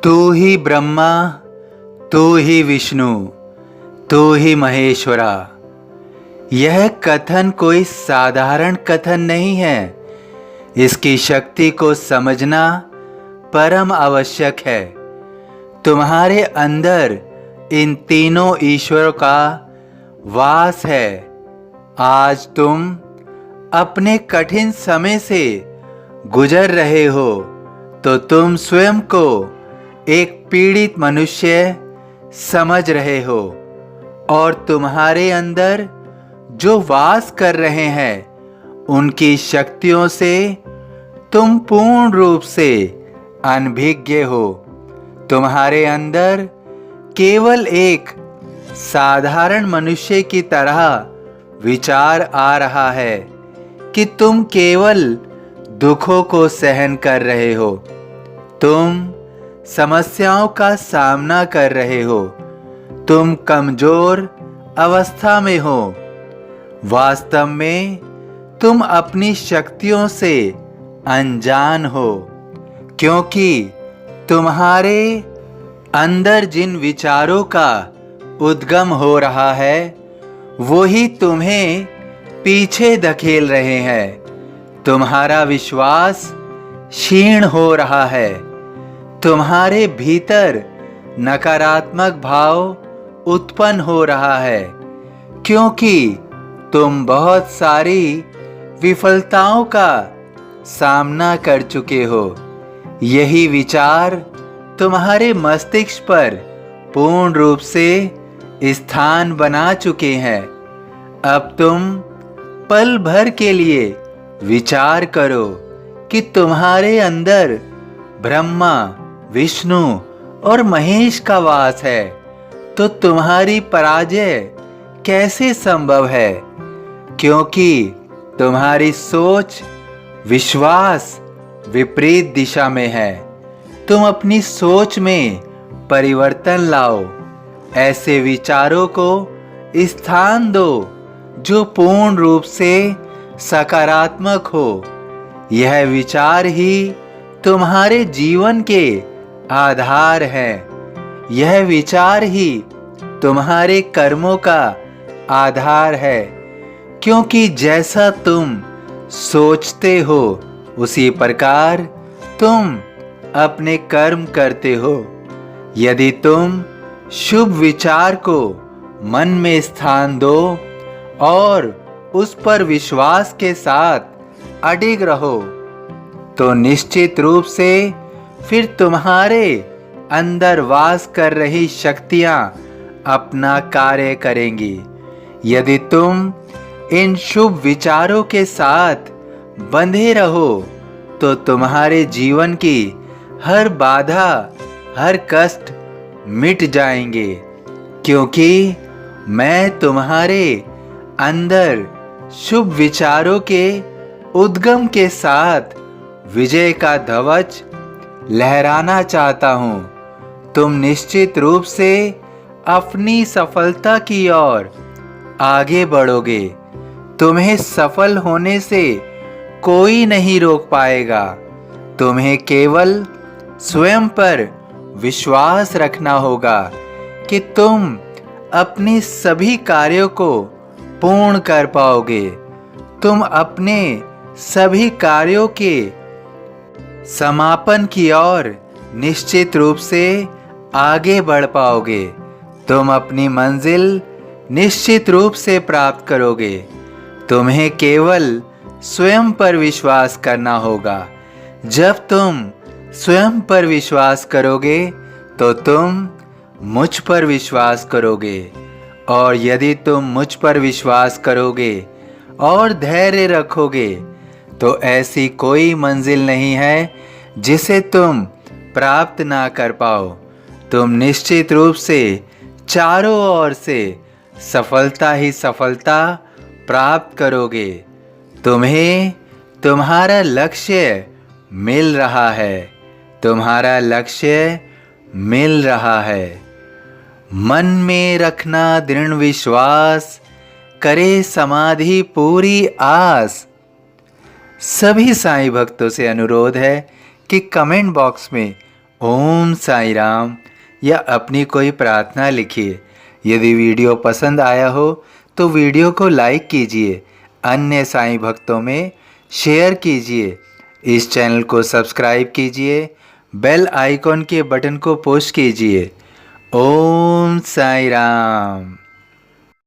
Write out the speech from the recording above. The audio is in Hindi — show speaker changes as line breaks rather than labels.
तू ही ब्रह्मा, तू ही विष्णु, तू ही महेश्वरा। यह कथन कोई साधारण कथन नहीं है। इसकी शक्ति को समझना परम आवश्यक है। तुम्हारे अंदर इन तीनों ईश्वरों का वास है। आज तुम अपने कठिन समय से गुजर रहे हो तो तुम स्वयं को एक पीड़ित मनुष्य समझ रहे हो, और तुम्हारे अंदर जो वास कर रहे हैं उनकी शक्तियों से तुम पूर्ण रूप से अनभिज्ञ हो। तुम्हारे अंदर केवल एक साधारण मनुष्य की तरह विचार आ रहा है कि तुम केवल दुखों को सहन कर रहे हो, तुम समस्याओं का सामना कर रहे हो, तुम कमजोर अवस्था में हो। वास्तव में तुम अपनी शक्तियों से अनजान हो, क्योंकि तुम्हारे अंदर जिन विचारों का उद्गम हो रहा है वो ही तुम्हें पीछे धकेल रहे हैं। तुम्हारा विश्वास क्षीण हो रहा है। तुम्हारे भीतर नकारात्मक भाव उत्पन्न हो रहा है, क्योंकि तुम बहुत सारी विफलताओं का सामना कर चुके हो। यही विचार तुम्हारे मस्तिष्क पर पूर्ण रूप से स्थान बना चुके हैं। अब तुम पल भर के लिए विचार करो कि तुम्हारे अंदर ब्रह्मा, विष्णु और महेश का वास है, तो तुम्हारी पराजय कैसे संभव है? क्योंकि तुम्हारी सोच, विश्वास विपरीत दिशा में है। तुम अपनी सोच में परिवर्तन लाओ। ऐसे विचारों को स्थान दो जो पूर्ण रूप से सकारात्मक हो। यह विचार ही तुम्हारे जीवन के आधार है। यह विचार ही तुम्हारे कर्मों का आधार है, क्योंकि जैसा तुम सोचते हो उसी प्रकार तुम अपने कर्म करते हो। यदि तुम शुभ विचार को मन में स्थान दो और उस पर विश्वास के साथ अडिग रहो, तो निश्चित रूप से फिर तुम्हारे अंदर वास कर रही शक्तियां अपना कार्य करेंगी। यदि तुम इन शुभ विचारों के साथ बंधे रहो तो तुम्हारे जीवन की हर बाधा, हर कष्ट मिट जाएंगे, क्योंकि मैं तुम्हारे अंदर शुभ विचारों के उद्गम के साथ विजय का ध्वज लहराना चाहता हूँ। तुम निश्चित रूप से अपनी सफलता की ओर आगे बढ़ोगे। तुम्हें सफल होने से कोई नहीं रोक पाएगा। तुम्हें केवल स्वयं पर विश्वास रखना होगा कि तुम अपनी सभी कार्यों को पूर्ण कर पाओगे। तुम अपने सभी कार्यों के समापन की ओर निश्चित रूप से आगे बढ़ पाओगे। तुम अपनी मंजिल निश्चित रूप से प्राप्त करोगे। तुम्हें केवल स्वयं पर विश्वास करना होगा। जब तुम स्वयं पर विश्वास करोगे तो तुम मुझ पर विश्वास करोगे, और यदि तुम मुझ पर विश्वास करोगे और धैर्य रखोगे तो ऐसी कोई मंजिल नहीं है जिसे तुम प्राप्त ना कर पाओ। तुम निश्चित रूप से चारों ओर से सफलता ही सफलता प्राप्त करोगे। तुम्हें तुम्हारा लक्ष्य मिल रहा है। तुम्हारा लक्ष्य मिल रहा है। मन में रखना दृढ़ विश्वास, करे समाधि पूरी आस। सभी साईं भक्तों से अनुरोध है कि कमेंट बॉक्स में ओम साई राम या अपनी कोई प्रार्थना लिखिए। यदि वीडियो पसंद आया हो तो वीडियो को लाइक कीजिए, अन्य साईं भक्तों में शेयर कीजिए, इस चैनल को सब्सक्राइब कीजिए, बेल आइकॉन के बटन को पुश कीजिए। ओम साई राम।